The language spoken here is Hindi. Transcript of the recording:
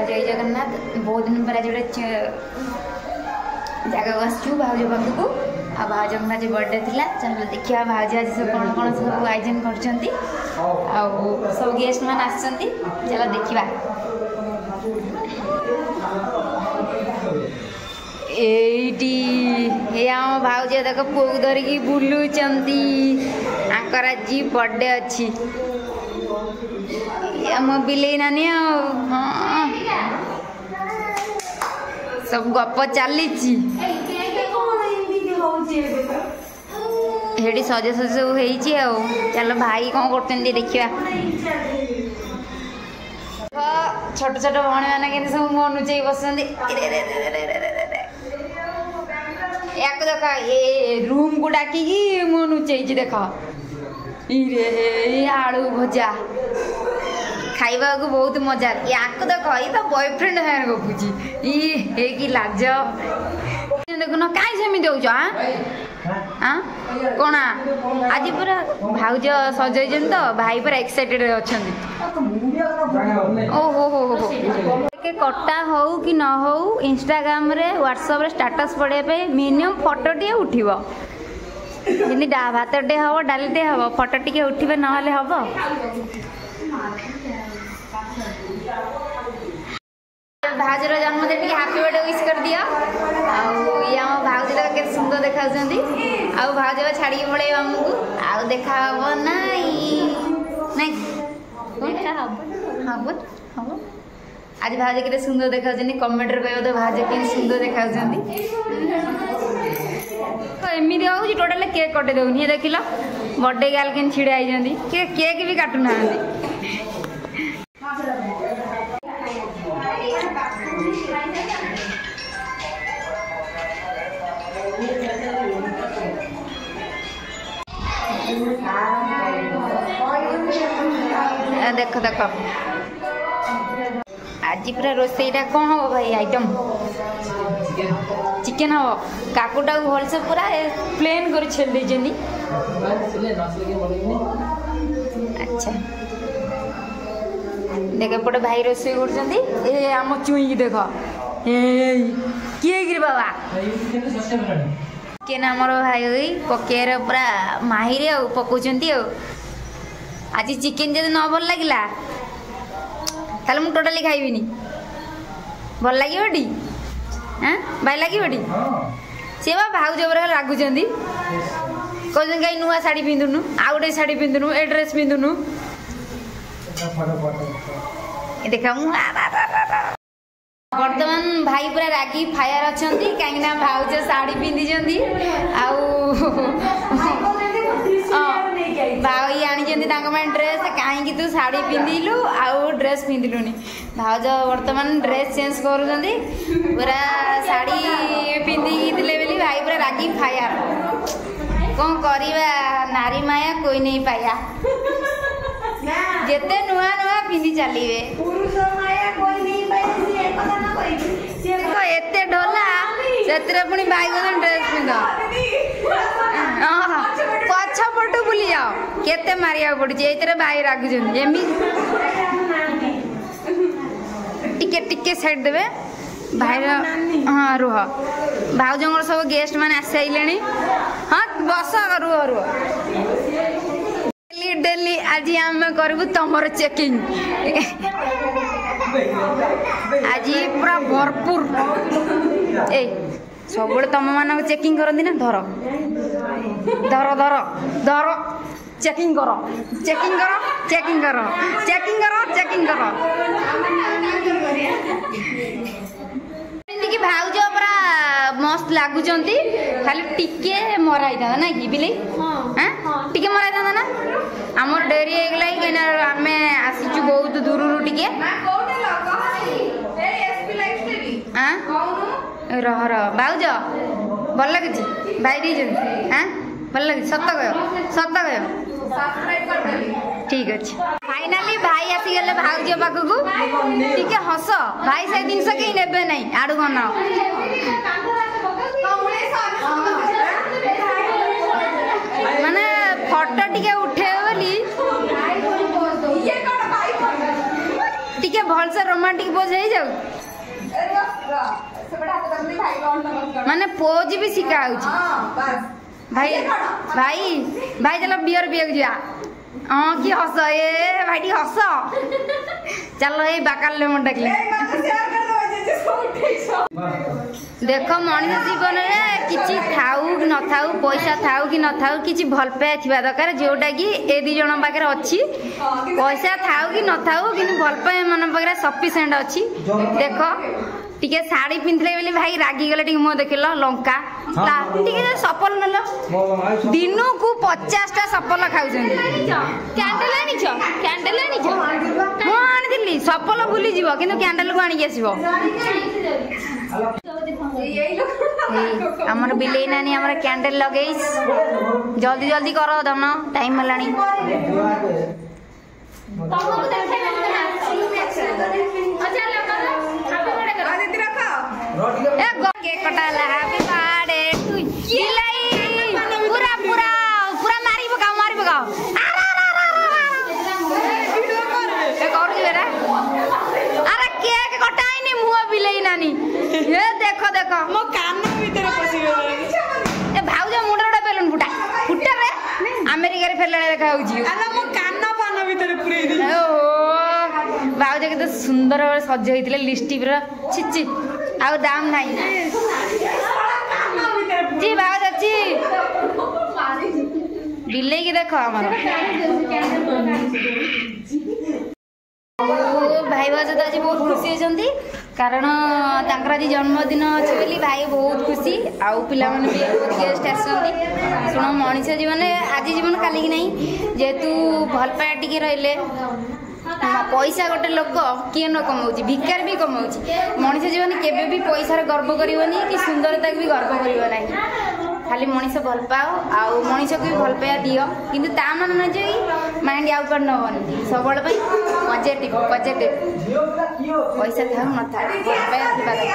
जय जगन्नाथ बहुत दिन पर आज गोटे जगह आसचु भाज पाखक आ भाज आज बर्थडे थिला चलो देखिए भाज आज सब कौन कौन सब आयोजन कर सब गेस्ट मान आसचंती चलो देखिबा एटी हे आम भाज देख पुओ धरिकी बुलुचंती आंकर आज बर्थडे अच्छी आम बिले नानी सब गप चली हेटी सज सज सब चलो भाई कौन कर देखा छोट छोट भौणी मैंने सब मुँह नुचे बसती या देख ये रूम को डाकी मुँह नुचे देख आलू भजा खाइबा को बहुत मजा या देख ये तो बॉयफ्रेंड है गपुची ये कि लाज देखुन कहीं सेमी दौच कौन आज पूरा भाउज सजाई तो भाई पूरा एक्साइटेड अच्छा ओहो हो कटा हो कि न हो इंस्टाग्राम रे व्हाट्सएप रे स्टेटस पड़े पे मिनिमम फोटो टे उठिबो जमी भात टे हम डाली टे हम फोटो टे उठे ना हम भाउजर जन्मदिन हैप्पी बर्थडे विश कर दिया आम भाउज के सुंदर देखा भाउज छाड़ी पड़े आमको आउ देखा हम हम आज भाउज के सुंदर देखा कमेंट कह तो भाउज के सुंदर देखा एमती हो टोटाल केक कटे दौनी देख लो बर्थडे गर्ल के छिड़ा केक भी काटू ना देख देख आज पूरा रोसईटा कौन हम भाई आइटम चिकेन हम काकुटा भलसे पूरा प्लेन कर छेल अच्छा देख एपटे भाई रोसई कर चुई देख किए गिर बाबा चिकेन आमर भाई पकेर पूरा माहिर पकाउंट आज चिकेन जब न भल लगे ताले मु टोटाली खाइबिनी भल लगे हाँ भाई लगे सी बा भाउज रागुंट कहते कहीं नुआ शाढ़ी पिंधुनु आउ गोटे शाढ़ी पिंधुनु ए ड्रेस पिंधुनु देखा बर्तमान भाई पूरा रागी फायर अच्छा कहीं भाउज शाढ़ी पिंधि भाई आनी ड्रेस कहीं तू शाढ़ी पिंधिलु आउ ड्रेस पिंधिलुनी भाउज बर्तमान ड्रेस चेंज कर पूरा शाढ़ी पिंधिकी बोली भाई पूरा रागी फायर कौन करवा नारी माया कोई नहीं पाया जेते नुआ नुआ पिंधि चलिए एते ढोला से पुणी बैगन ड्रेस पिंध पछपटू बुली जाओ केते मारिया पड़ी भाई रागुंट टिके टिके साइड देवे भाई हाँ रुह भाउज सब गेस्ट मैंने आसाइले हाँ बस रुह रुह डेली आज आम करू तमर चेकिंग आज पूरा भरपूर ए सब तुम मान चेकिंग करती ना धर धर धर धर चेकिंग करो चेकिंग करो चेकिंग करो चेकिंग करो चेकिंग करो कि भाउज पूरा मस्त लगुंट खाली टिके मराई था ना कि बिले हाँ टिके मराई था ना आमर डेरी होगला कहीं आम आसीचु बहुत दूर टिके रह रह भाउज भल लगे भाई दे हाँ भल लगे सत कह ठीक अच्छे फाइनाली भाई आसीगले भाउज पाखक टिके हस भाई से जिनस कहीं ने ना आड़ू बन माने फोटो टिके उठे बोली टिके भलसे रोमांटिक पोज हो जाऊ माने पोज भी सिखा भाई भाई भाई चलो बियर पिया जा हाँ कि हस ए भाई हस चलो ये बाकाल मन डाकिले देख मनीष जीवन में किसी थाऊ कि न थाऊ पैसा थाऊ कि न थाऊ किसी भल पाया थिबा दरकार जोटा कि ए दी जन पाखे अच्छी पैसा थाऊ कि न थाऊ कि भल पाया मन पाखे सफिशिएंट अच्छी देख टिके साड़ी पिंधले बोली भाई रागी गले टिके मुह देखल लंका टिके सफल नल दिन को 50टा सफल खाउछन कैंडल आनिछ मु आनिदिली सफल भूली जीव किंतु कैंडल को आनिक आसीबो हमर बिलेई नानी हमर कैंडल लगेइस जल्दी जल्दी करो दम टाइम हलानी तमको देखाइ केक कटाला हैप्पी बर्थडे टू जिलाई पूरा पूरा पूरा मारी पकाओ ए कर जी बेरा अरे केक कटाइनी मुआ बिलेई नानी ए देखो देखो मो कान भीतर पसी गेल ए भाउजा मुंडरडा बेलून फुटा रे अमेरिका रे फेरले देखा होजी अला मो कान पान भीतर पुरै दी ओ भाउजा के तो सुंदर सज होइतिले लिपस्टिक रे छिछि आउ दाम नहीं जी बात अच्छी बिल्ले की देखो हमारा भाई भाज तो आज बहुत खुशी होती कारण तांकर आज जन्मदिन अच्छे बोली भाई बहुत खुशी आउ पिला माने भी बहुत गेस्ट आसती शुण मनीष जीवन आज जीवन काली की नहीं जेहेतु भल पाया टिके रहिले पैसा गोटे लोक किए न कमाऊँ भिकार भी कमाऊँ मनीष जीवन केबे भी पैसार गर्व करनी कि सुंदरता भी गर्व कर खाली मनीष भल पाओ आउ मनीष को भी भल पाया दियो किंतु ता मन न जे माइंड आउ कर नबनी सब पॉजिटिव पैसा था न था भल पाया